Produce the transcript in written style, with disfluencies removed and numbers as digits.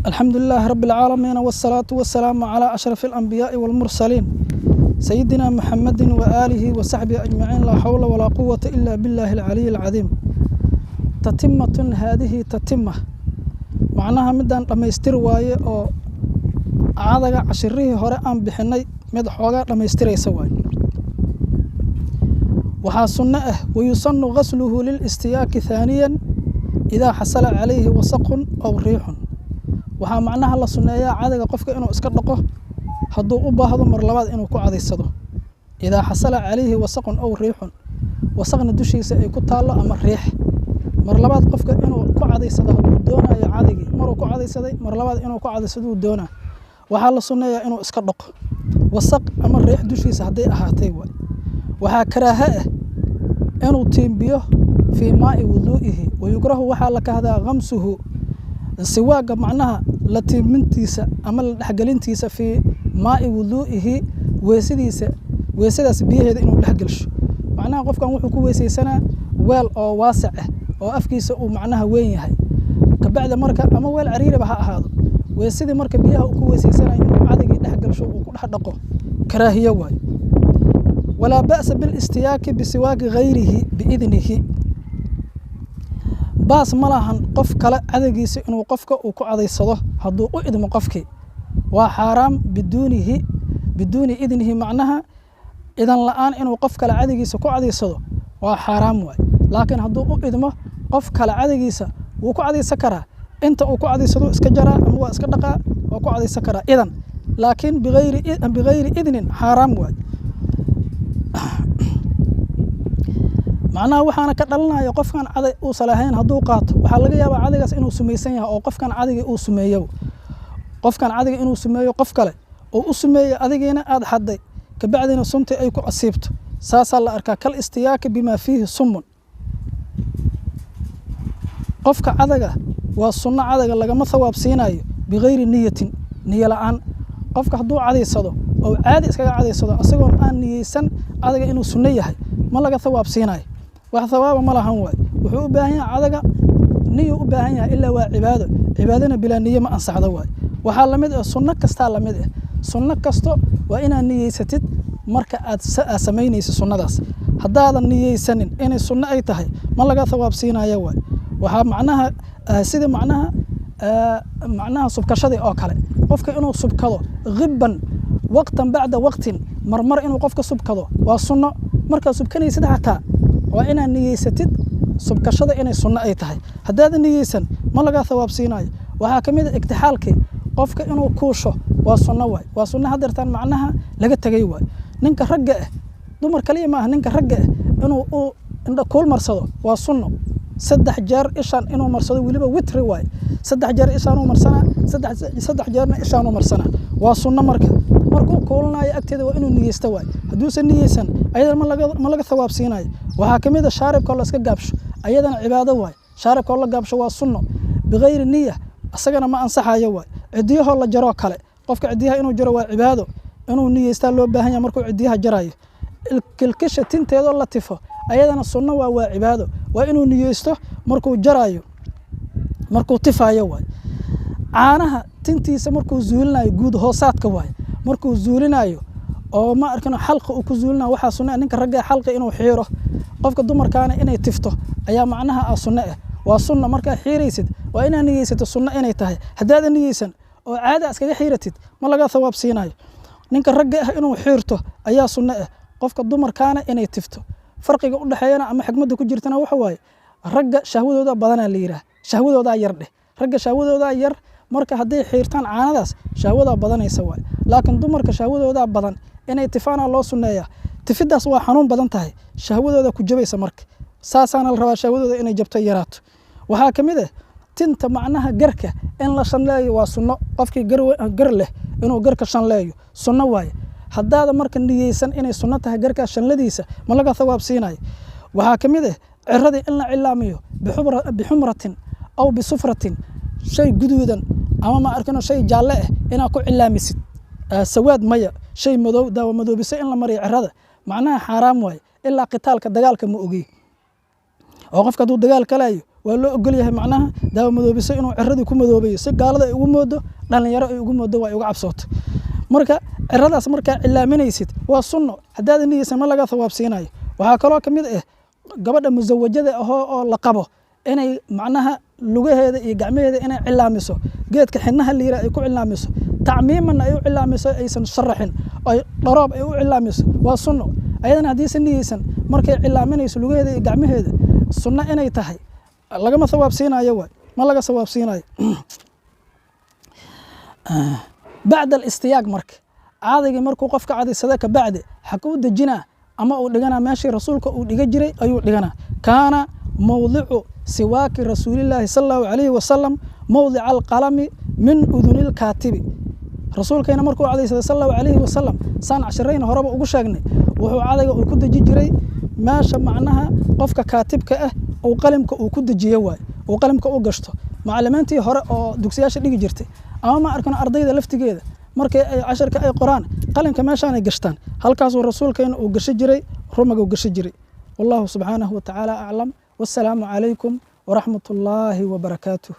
الحمد لله رب العالمين والصلاة والسلام على أشرف الأنبياء والمرسلين سيدنا محمد وآله وصحبه أجمعين لا حول ولا قوة إلا بالله العلي العظيم. تتمة هذه تتمة معناها مدان لما يستر واي أو عادة عشره هراء بحني مد حوجا لما يستر يسوي وحاصنه ويصن غسله للاستياك ثانيا إذا حصل عليه وسق أو ريح. waxaa macnaha la suneeyaa cadaga qofka inuu iska dhaqo haduu u baahdo mar labaad inuu ku cadaysado ida xasala calayhi wasaqun aw riixun wasaqna dushiisa ay ku taalo ama riix mar labaad qofka inuu ku cadaysado haduu doonayo cadigi maruu ku cadaysaday mar labaad inuu ku cadaysado uu doona waxaa la suneeyaa inuu iska dhaqo wasaq ama riix dushiisa haday ahaatay waxaa karaaha inuu tiimbiyo fi maa'i wuduu'ihi wayukrahu waxaa la kahdaa ghamsuhu سواق معناها لتيمنتيسا أما الحجلينتيسا في ماء وضوئه ويسدس بيه إنه الحجلش معناها قف كان وحكوا ويسي سنة ويل أو واسع أو أفكيس أو معناها وين هاي كبعد مركب أما ويل عريرة بها هذا ويسدي مركب بيها وكوا ويسي سنة إنه عادي الحجلش وكل حدقه كراهية واي ولا بأس بالاستياك بسواق غيره بإذنه باس ملاهن قف كلا عدقيس إنه قفك وكعدي صده هدو إذن قفك وحرام بدون إذنه معناها إذن الآن إنه قف كلا عدقيس وكعدي صده وحرام واي لكن هدو إذن قف كلا عدقيس وكعدي سكرة أنت وكعدي صده إسكجرة أو إسكدقة وكعدي سكرة إذن لكن بغير إذن حرام واي معناها waxaana ka dhalanaya qofkan caday uu salahayn haduu qaato waxa laga yaabaa cadigaas inuu sumaysan yahay oo qofkan cadiga uu sumeeyo qof kale oo u sumeeyo adigeena aad xaday ka bacdina sunta ay ku asiibto saasa la arkaa kal istiyaaka bima fihi sumun qofka cadaga waa sunna cadaga laga ma thawaab siinayo bigeyri niyatin niyo la'aan qofka haduu cadaysado oo caadi iskaga cadaysado asagoo aan niyeysan cadaga inuu sunna yahay ma laga thawaab siinayo wax thawaab ma lahan way wuxuu u baahan yahay cadaga niyo u baahan yahay illa waa cibaadana bila niyo ma ansaxdo way waxa la mid ah sunna kasta la mid ah sunna kasto waa inaad niyeysatid marka aad sameynayso sunnadaas hadaadan niyeysanin inay sunna ay tahay ma laga thawaab siinayo way waxa macnaha sida macnaha subkashada oo kale qofka inuu subkado ghibban waqtan ba'da waqtin marmar inuu qofka subkado waa sunno marka subkanaysid hataa waa inaad niyeysatid subkashada inay sunno ay tahay hadaadan niyeysan ma laga thawaab siinayo waxa kamid ah iktixaalkii qofka inuu kuusho waa sunno way waa sunno hadartan macnaha laga tagay way ninka ragga ah dumar kaliya ma ah ninka ragga ah inuu indha kool marsado waa sunno saddex jeer ishaan inuu marsado waliba witri way saddex jeer ishaan uu marsana saddex jeerna ishaan uu marsana waa sunno markuu koolnayo agteeda waa inuu niyeysto way haduusan niyeysan ayada ma laga thawaab siinayo waxa kamid ah shaaribka la iska gaabsho ayadana cibaado way shaaribka la gaabsho waa sunno bigeyri niyah asagana ma ansaxayo way cidiyaha la jaro kale qofka cidiyaha inuu jaro waa cibaado inuu niyeysta loo baahan yahay markuu cidiyaha jarayo kilkisha tinteedo la tifo ayadana sunno waa cibaado waa inuu niyeysto markuu jarayo markuu tifayo way caanaha tintiisa markuu zuulinayo guud hoosaadka way markuu zuulinayo oo ma arkano xalqa uu ku zuulinayo waxa sunna ninka ragga xalqa inuu xiiro qofka dumarkaana inay tifto ayaa macnaha sunna ah waa sunna marka xiiraysid waa inaad niyeysato sunna inay tahay hadaadan niyeysan oo caada iskaga xiiratid ma laga thawaab siinayo ninka ragga ah inuu xiirto ayaa sunna ah qofka dumarkaana inay tifto farqiga u dhaxeeyana ama xigmada ku jirtana waxa waaye ragga shahwadooda badan la yiraahdo shahwadooda yar ragga shahwadooda yar marka haday xiirtaan caanadaas shahwada badanaysa way laakiin dumarka shahwadooda badan inay tifaana loo sunneeya tifidaas waa xanuun badan tahay shahwadooda ku jabaysa marka saasana la rabaa shahwadooda inay jabto yaraato waxa kamid ah tinta macnaha garka in la shanleeyo waa sunno qofkii gar leh inuu garka shanleeyo sunno way hadaada marka niyeysan inay sunno tahay garka shanladiisa ma laga thawaab siinayo waxa kamid ah cirada in la cilaamiyo bixumratin aw bisufratin shay guduudan ama ma arkano shay jaalle ah ina ku cilaamisid sawaad maya shay madow daawa madoobisa in la mariyo cirada macnaha xaraam way illa qitaalka dagaalka ma ogi oo qofka duu dagaal kalayo waa loo ogol yahay macnaha daawo madoobiso inuu ciradii ku madoobayo si gaalada ay ugu moodo dhalinyaro ay ugu moodo waa ay uga cabsooto marka ciradaas markaa cilaaminaysid waa sunno haddaad niyeysan ma laga thawaabsiinayo waxaa kaloo ka mid ah gabadha musawajada ahoo oo la qabo inay macnaha lugaheeda iyo gacmaheeda inay cilaamiso geedka xidnaha liira ay ku cilaamiso tacmiiman ay u cilaamiso aysan sharaxin ay dharoob ay u cilaamiso waa sunno ayadana haddiisan niyeysan markay cilaaminayso lugaheeda iyo gacmaheeda sunno inay tahay lagama thawaabsiinayo waay ma laga thawaabsiinayo bacda alistiyaaq marka caadagii markuu qofka cadaysada ka bacdi xakuu dejinaa ama uu dhiganaa meeshii rasuulka uu dhiga jiray ayuu dhiganaa kaana mawdicu siwaaki rasuulillaahi sala allahu calayhi wasalam mawdica alqalami min udunilkaatibi rasuulkeena markuu cadaysada sala allahu calayhi wasalam saan casharayna horeba ugu sheegnay wuxuu cadayga uu ku deji jiray meesha macnaha qofka kaatibka ah uu qalimka uu ku dejiyo waay uu qalimka u gashto macallimiintii hore oo dugsiyaasha dhigi jirtay ama ma arkano ardayda laftigeeda markay ay casharka ay qoraan qalinka meeshaan ay gashtaan halkaasuu rasuulkeena uu gashi jiray rumaga uu gashi jiray wallahu subxaanahu wa tacaala aclam wassalaamu calaykum waraxmat ullaahi wabarakaatuh